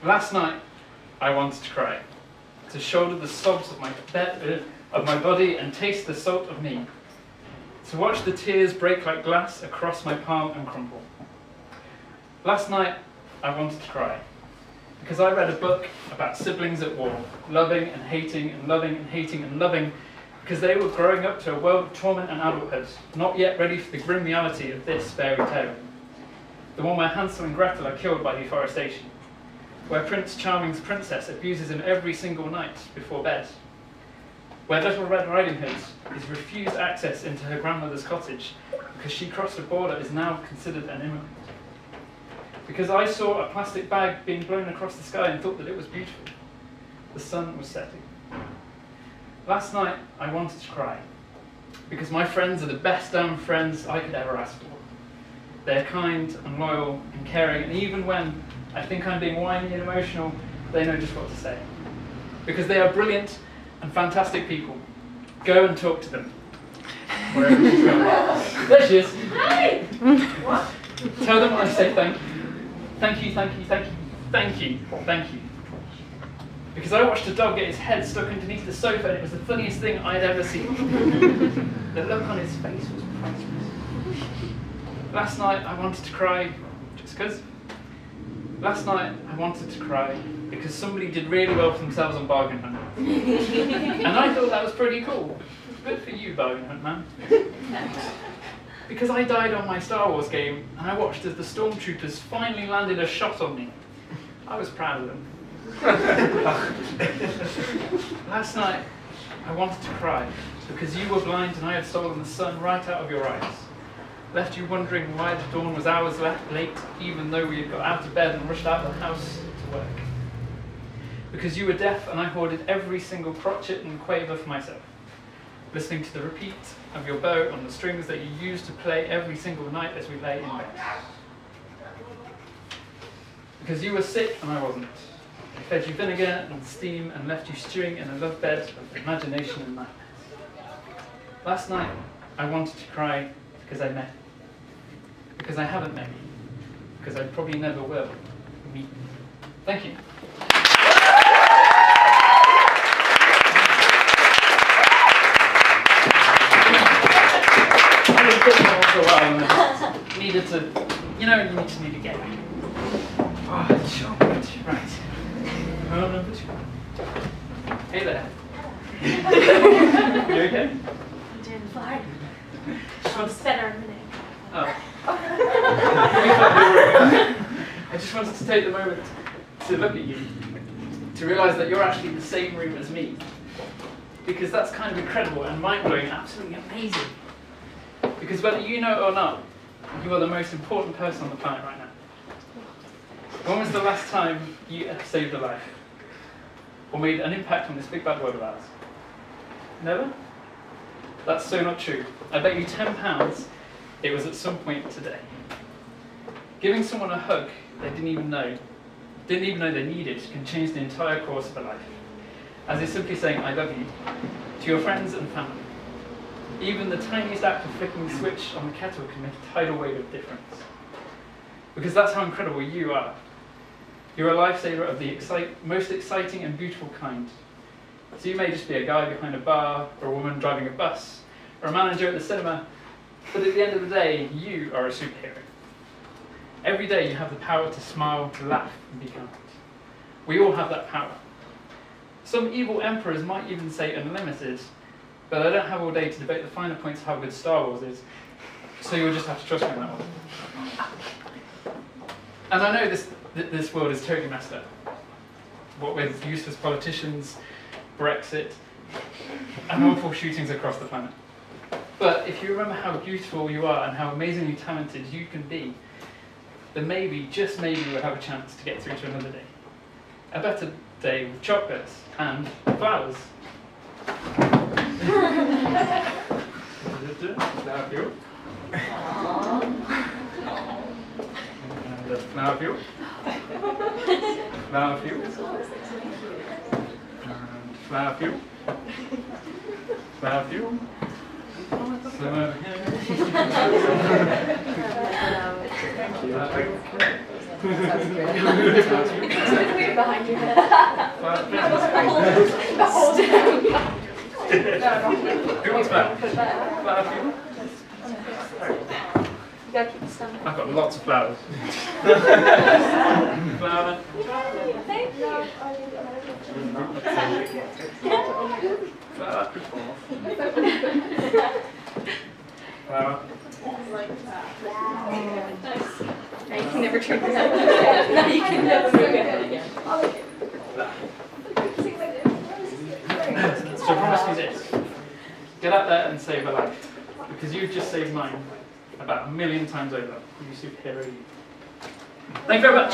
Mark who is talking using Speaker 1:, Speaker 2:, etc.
Speaker 1: Last night, I wanted to cry, to shoulder the sobs of my body and taste the salt of me, to watch the tears break like glass across my palm and crumble. Last night, I wanted to cry, because I read a book about siblings at war, loving and hating and loving and hating and loving, because they were growing up to a world of torment and adulthood, not yet ready for the grim reality of this fairy tale. The one where Hansel and Gretel are killed by deforestation, where Prince Charming's princess abuses him every single night before bed, where Little Red Riding Hood is refused access into her grandmother's cottage because she crossed a border is now considered an immigrant. Because I saw a plastic bag being blown across the sky and thought that it was beautiful. The sun was setting. Last night, I wanted to cry, because my friends are the best damn friends I could ever ask for. They're kind and loyal and caring, and even when I think I'm being whiny and emotional, they know just what to say. Because they are brilliant and fantastic people. Go and talk to them. Wherever she's going. There she is.
Speaker 2: Hi! What?
Speaker 1: Tell them I say thank you. Thank you, thank you, thank you, thank you, thank you. Because I watched a dog get his head stuck underneath the sofa and it was the funniest thing I'd ever seen. The look on his face was priceless. Last night I wanted to cry just because. Last night I wanted to cry because somebody did really well for themselves on Bargain Hunt. And I thought that was pretty cool. Good for you, Bargain Hunt man. Because I died on my Star Wars game and I watched as the stormtroopers finally landed a shot on me. I was proud of them. Last night, I wanted to cry because you were blind and I had stolen the sun right out of your eyes. Left you wondering why the dawn was hours late, even though we had got out of bed and rushed out of the house to work. Because you were deaf and I hoarded every single crotchet and quaver for myself, listening to the repeat of your bow on the strings that you used to play every single night as we lay in bed. Because you were sick and I wasn't. I fed you vinegar and steam and left you stewing in a love bed of imagination and nightmares. Last night, I wanted to cry because I met you. Because I haven't met you. Because I probably never will meet you. Thank you. I've been here for a while and needed to, you need to get back. Oh, sure, right. Number 2. Hey there. You okay?
Speaker 2: I'm doing fine. It's better in a minute.
Speaker 1: Oh. I just wanted to take the moment to look at you, to realise that you're actually in the same room as me. Because that's kind of incredible and mind-blowing, absolutely amazing. Because whether you know it or not, you are the most important person on the planet right now. When was the last time you saved a life? Or made an impact on this big bad world of ours? Never? That's so not true. I bet you £10 it was at some point today. Giving someone a hug they didn't even know they needed can change the entire course of a life. As is simply saying, I love you, to your friends and family. Even the tiniest act of flicking the switch on the kettle can make a tidal wave of difference. Because that's how incredible you are. You're a lifesaver of the most exciting and beautiful kind. So you may just be a guy behind a bar, or a woman driving a bus, or a manager at the cinema, but at the end of the day, you are a superhero. Every day you have the power to smile, to laugh, and be kind. We all have that power. Some evil emperors might even say unlimited, but I don't have all day to debate the finer points of how good Star Wars is, so you'll just have to trust me on that one. And I know this world is totally messed up. What with useless politicians, Brexit, and awful shootings across the planet. But if you remember how beautiful you are and how amazingly talented you can be, then maybe, just maybe, we'll have a chance to get through to another day. A better day with chocolates and flowers. Flower fuel. And flower fuel. Flower fuel. And flower fuel. Flower fuel. Flower fuel.
Speaker 2: Sounds good. It's a bit weird behind you. The whole stem.
Speaker 1: Who wants flour? Flour people?
Speaker 2: You gotta keep the stomach.
Speaker 1: I've got lots of flowers. Flour.
Speaker 2: Thank you.
Speaker 1: Flour. Flour.
Speaker 2: Nice. Now you can never turn your head again. Now you can never move your head again.
Speaker 1: So promise me this. Get out there and save a life. Because you've just saved mine about 1,000,000 times over. You superhero you. Thank you very much.